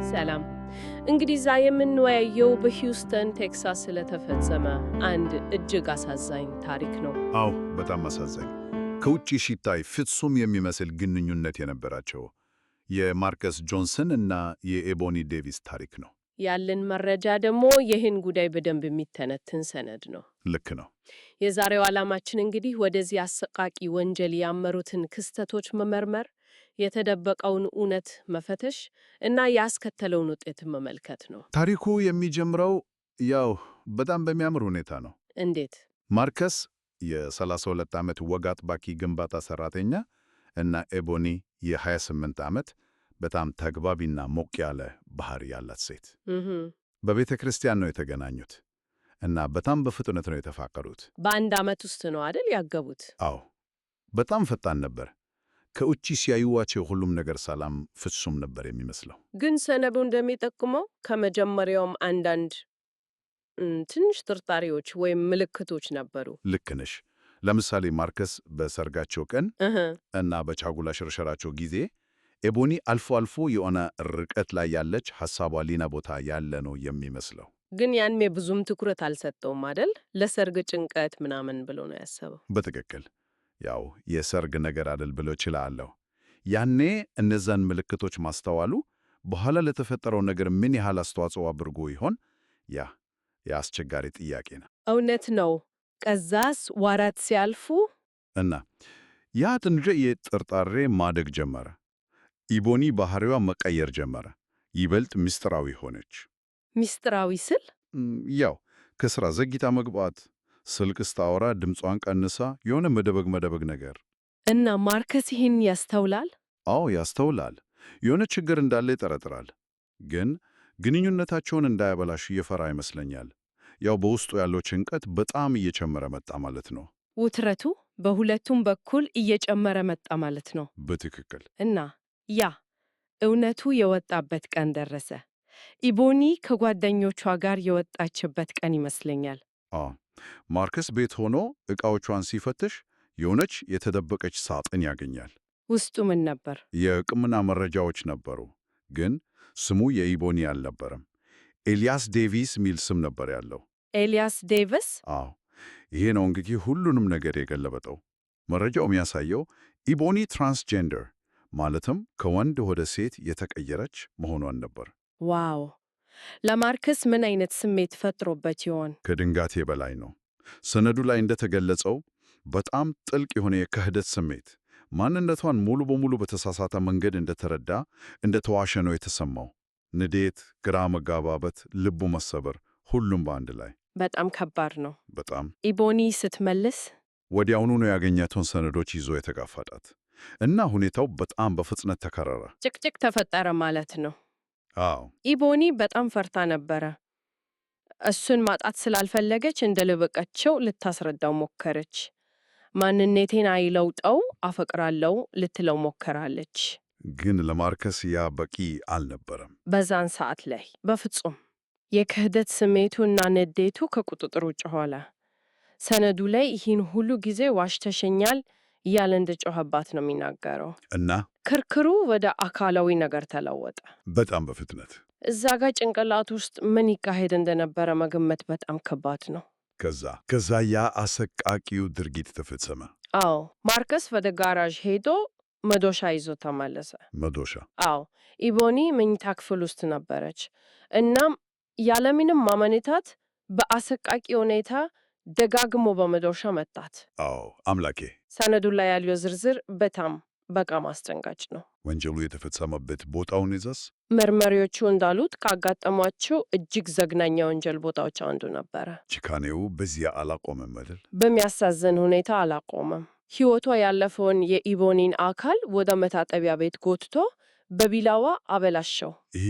ሰላም። እንግዲህ ዛሬ የምንወያየው በሂውስተን ቴክሳስ ስለተፈጸመ አንድ እጅግ አሳዛኝ ታሪክ ነው። አዎ፣ በጣም አሳዛኝ። ከውጭ ሲታይ ፍጹም የሚመስል ግንኙነት የነበራቸው የማርከስ ጆንሰን እና የኤቦኒ ዴቪስ ታሪክ ነው። ያለን መረጃ ደግሞ ይህን ጉዳይ በደንብ የሚተነትን ሰነድ ነው። ልክ ነው። የዛሬው ዓላማችን እንግዲህ ወደዚህ አሰቃቂ ወንጀል ያመሩትን ክስተቶች መመርመር፣ የተደበቀውን እውነት መፈተሽ እና ያስከተለውን ውጤት መመልከት ነው። ታሪኩ የሚጀምረው ያው በጣም በሚያምር ሁኔታ ነው። እንዴት? ማርከስ የ32 ዓመት ወግ አጥባቂ ግንባታ ሠራተኛ እና ኤቦኒ የ28 ዓመት በጣም ተግባቢና ሞቅ ያለ ባህሪ ያላት ሴት በቤተ ክርስቲያን ነው የተገናኙት እና በጣም በፍጥነት ነው የተፋቀሩት። በአንድ ዓመት ውስጥ ነው አይደል ያገቡት? አዎ፣ በጣም ፈጣን ነበር። ከውጪ ሲያዩዋቸው ሁሉም ነገር ሰላም ፍጹም ነበር የሚመስለው። ግን ሰነዱ እንደሚጠቁመው ከመጀመሪያውም አንዳንድ ትንሽ ጥርጣሬዎች ወይም ምልክቶች ነበሩ። ልክ ነሽ። ለምሳሌ ማርከስ በሰርጋቸው ቀን እና በቻጉላ ሽርሸራቸው ጊዜ ኤቦኒ አልፎ አልፎ የሆነ ርቀት ላይ ያለች ሐሳቧ ሌላ ቦታ ያለ ነው የሚመስለው። ግን ያኔ ብዙም ትኩረት አልሰጠውም አይደል? ለሰርግ ጭንቀት ምናምን ብሎ ነው ያሰበው። በትክክል ያው የሰርግ ነገር አይደል ብሎ ችላለሁ። ያኔ እነዛን ምልክቶች ማስተዋሉ በኋላ ለተፈጠረው ነገር ምን ያህል አስተዋጽኦ አድርጎ ይሆን? ያ የአስቸጋሪ ጥያቄ ነው። እውነት ነው። ከዛስ ወራት ሲያልፉ እና ያ ትንሽ የጥርጣሬ ማደግ ጀመረ። ኢቦኒ ባህሪዋ መቀየር ጀመረ። ይበልጥ ምስጢራዊ ሆነች። ሚስጥራዊ ስል ያው ከስራ ዘግይታ መግባት፣ ስልክ ስታወራ ድምጿን ቀንሳ የሆነ መደበግ ነገር። እና ማርከስ ይህን ያስተውላል? አዎ ያስተውላል። የሆነ ችግር እንዳለ ይጠረጥራል። ግን ግንኙነታቸውን እንዳያበላሽ እየፈራ ይመስለኛል። ያው በውስጡ ያለው ጭንቀት በጣም እየጨመረ መጣ ማለት ነው። ውጥረቱ በሁለቱም በኩል እየጨመረ መጣ ማለት ነው። በትክክል። እና ያ እውነቱ የወጣበት ቀን ደረሰ። ኢቦኒ ከጓደኞቿ ጋር የወጣችበት ቀን ይመስለኛል። ማርከስ ቤት ሆኖ ዕቃዎቿን ሲፈትሽ የሆነች የተደበቀች ሳጥን ያገኛል። ውስጡ ምን ነበር? የሕክምና መረጃዎች ነበሩ፣ ግን ስሙ የኢቦኒ አልነበረም። ኤልያስ ዴቪስ ሚል ስም ነበር ያለው። ኤልያስ ዴቪስ? አዎ፣ ይሄ ነው እንግዲህ ሁሉንም ነገር የገለበጠው። መረጃው የሚያሳየው ኢቦኒ ትራንስጀንደር ማለትም ከወንድ ወደ ሴት የተቀየረች መሆኗን ነበር። ዋው! ለማርከስ ምን አይነት ስሜት ፈጥሮበት ይሆን? ከድንጋቴ በላይ ነው። ሰነዱ ላይ እንደተገለጸው በጣም ጥልቅ የሆነ የክህደት ስሜት፣ ማንነቷን ሙሉ በሙሉ በተሳሳተ መንገድ እንደተረዳ፣ እንደተዋሸ ነው የተሰማው። ንዴት፣ ግራ መጋባበት፣ ልቡ መሰበር፣ ሁሉም በአንድ ላይ። በጣም ከባድ ነው። በጣም። ኢቦኒ ስትመልስ ወዲያውኑ ነው ያገኛቸውን ሰነዶች ይዞ የተጋፈጣት እና ሁኔታው በጣም በፍጥነት ተከረረ። ጭቅጭቅ ተፈጠረ ማለት ነው። አዎ። ኢቦኒ በጣም ፈርታ ነበረ። እሱን ማጣት ስላልፈለገች እንደልበቀቸው ልታስረዳው ሞከረች። ማንነቴን አይለውጠው አፈቅራለሁ ልትለው ሞከራለች። ግን ለማርከስ ያ በቂ አልነበረም። በዛን ሰዓት ላይ በፍጹም። የክህደት ስሜቱ እና ንዴቱ ከቁጥጥር ውጭ ሆነ። ሰነዱ ላይ ይህን ሁሉ ጊዜ ዋሽተሸኛል እያለ እንደጮኸባት ነው የሚናገረው። እና ክርክሩ ወደ አካላዊ ነገር ተለወጠ። በጣም በፍጥነት። እዛ ጋር ጭንቅላት ውስጥ ምን ይካሄድ እንደነበረ መገመት በጣም ከባድ ነው። ከዛ ያ አሰቃቂው ድርጊት ተፈጸመ። አዎ፣ ማርከስ ወደ ጋራዥ ሄዶ መዶሻ ይዞ ተመለሰ። መዶሻ? አዎ፣ ኢቦኒ መኝታ ክፍል ውስጥ ነበረች። እናም ያለምንም ማመኔታት በአሰቃቂ ሁኔታ ደጋግሞ በመዶሻ መታት። አዎ፣ አምላኬ! ሰነዱ ላይ ያለው ዝርዝር በጣም አስደንጋጭ ነው። ወንጀሉ የተፈጸመበት ቦታውን ይዘስ? መርማሪዎቹ እንዳሉት ካጋጠሟቸው እጅግ ዘግናኝ የወንጀል ቦታዎች አንዱ ነበረ። ጭካኔው በዚያ አላቆመም አይደል? በሚያሳዝን ሁኔታ አላቆመም። ሕይወቷ ያለፈውን የኢቦኒን አካል ወደ መታጠቢያ ቤት ጎትቶ በቢላዋ አበላሸው። ይሄ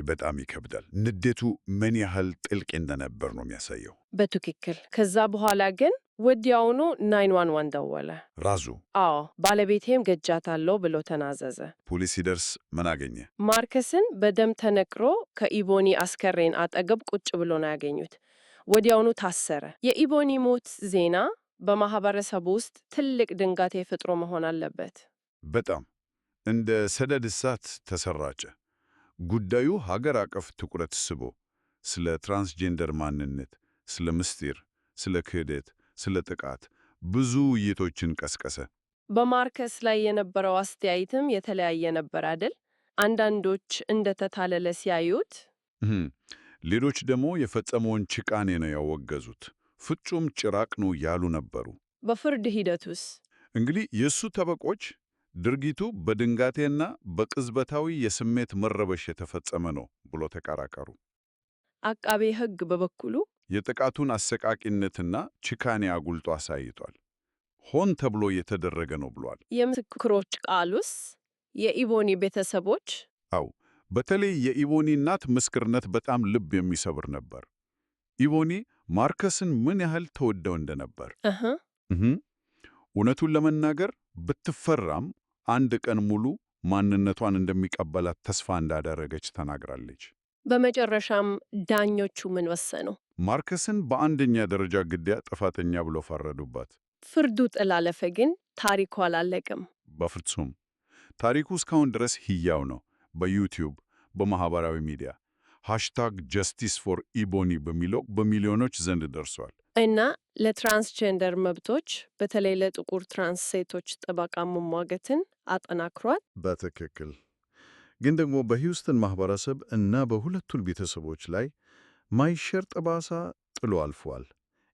በጣም ይከብዳል። ንዴቱ ምን ያህል ጥልቅ እንደነበር ነው የሚያሳየው። በትክክል። ከዛ በኋላ ግን ወዲያውኑ 911 ደወለ። ራሱ? አዎ፣ ባለቤቴም ገጃታለሁ ብሎ ተናዘዘ። ፖሊስ ሲደርስ ምን አገኘ? ማርከስን በደም ተነክሮ ከኢቦኒ አስከሬን አጠገብ ቁጭ ብሎ ነው ያገኙት። ወዲያውኑ ታሰረ። የኢቦኒ ሞት ዜና በማህበረሰቡ ውስጥ ትልቅ ድንጋጤ ፈጥሮ መሆን አለበት። በጣም እንደ ሰደድ እሳት ተሰራጨ። ጉዳዩ ሀገር አቀፍ ትኩረት ስቦ ስለ ትራንስጀንደር ማንነት፣ ስለ ምስጢር፣ ስለ ክህደት፣ ስለ ጥቃት ብዙ ውይይቶችን ቀስቀሰ። በማርከስ ላይ የነበረው አስተያየትም የተለያየ ነበር አይደል? አንዳንዶች እንደተታለለ ሲያዩት፣ ሌሎች ደግሞ የፈጸመውን ጭካኔ ነው ያወገዙት። ፍጹም ጭራቅ ነው ያሉ ነበሩ። በፍርድ ሂደቱስ እንግዲህ የእሱ ጠበቆች ድርጊቱ በድንጋቴና በቅጽበታዊ የስሜት መረበሽ የተፈጸመ ነው ብሎ ተከራከሩ። አቃቤ ሕግ በበኩሉ የጥቃቱን አሰቃቂነትና ጭካኔ አጉልቶ አሳይቷል። ሆን ተብሎ የተደረገ ነው ብሏል። የምስክሮች ቃሉስ የኢቦኒ ቤተሰቦች በተለይ የኢቦኒ እናት ምስክርነት በጣም ልብ የሚሰብር ነበር። ኢቦኒ ማርከስን ምን ያህል ተወደው እንደነበር እውነቱን ለመናገር ብትፈራም አንድ ቀን ሙሉ ማንነቷን እንደሚቀበላት ተስፋ እንዳደረገች ተናግራለች። በመጨረሻም ዳኞቹ ምን ወሰኑ? ማርከስን በአንደኛ ደረጃ ግድያ ጥፋተኛ ብሎ ፈረዱባት። ፍርዱ ጥላለፈ፣ ግን ታሪኩ አላለቀም። በፍጹም። ታሪኩ እስካሁን ድረስ ሕያው ነው። በዩቲዩብ፣ በማህበራዊ ሚዲያ #Justice for Ebony በሚለው በሚሊዮኖች ዘንድ ደርሷል። እና ለትራንስጀንደር መብቶች በተለይ ለጥቁር ትራንስ ሴቶች ጠበቃ መሟገትን አጠናክሯል። በትክክል። ግን ደግሞ በሂውስተን ማህበረሰብ እና በሁለቱም ቤተሰቦች ላይ ማይሸር ጠባሳ ጥሎ አልፏል።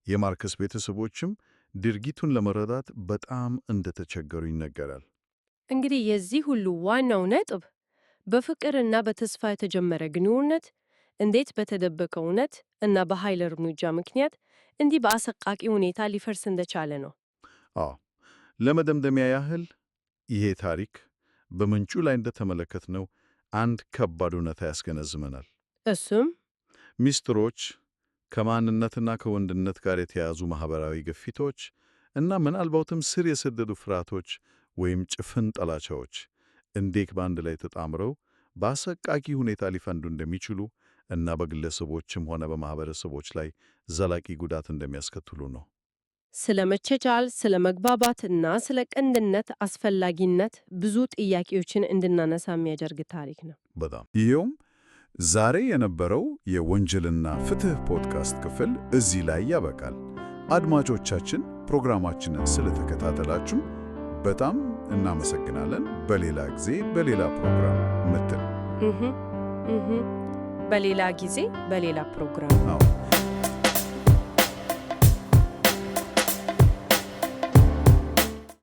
የማርከስ ቤተሰቦችም ድርጊቱን ለመረዳት በጣም እንደተቸገሩ ይነገራል። እንግዲህ የዚህ ሁሉ ዋናው ነጥብ በፍቅርና በተስፋ የተጀመረ ግንኙነት እንዴት በተደበቀ እውነት እና በኃይል እርምጃ ምክንያት እንዲህ በአሰቃቂ ሁኔታ ሊፈርስ እንደቻለ ነው። ለመደምደሚያ ያህል ይሄ ታሪክ በምንጩ ላይ እንደተመለከትነው አንድ ከባድ እውነታ ያስገነዝመናል። እሱም ሚስጥሮች፣ ከማንነትና ከወንድነት ጋር የተያያዙ ማህበራዊ ግፊቶች እና ምናልባትም ስር የሰደዱ ፍርሃቶች ወይም ጭፍን ጥላቻዎች እንዴት በአንድ ላይ ተጣምረው በአሰቃቂ ሁኔታ ሊፈንዱ እንደሚችሉ እና በግለሰቦችም ሆነ በማህበረሰቦች ላይ ዘላቂ ጉዳት እንደሚያስከትሉ ነው። ስለ መቻቻል፣ ስለ መግባባት እና ስለ ቅንነት አስፈላጊነት ብዙ ጥያቄዎችን እንድናነሳ የሚያደርግ ታሪክ ነው። በጣም ይኸውም ዛሬ የነበረው የወንጀልና ፍትህ ፖድካስት ክፍል እዚህ ላይ ያበቃል። አድማጮቻችን ፕሮግራማችንን ስለተከታተላችሁ በጣም እናመሰግናለን። በሌላ ጊዜ በሌላ ፕሮግራም በሌላ ጊዜ በሌላ ፕሮግራም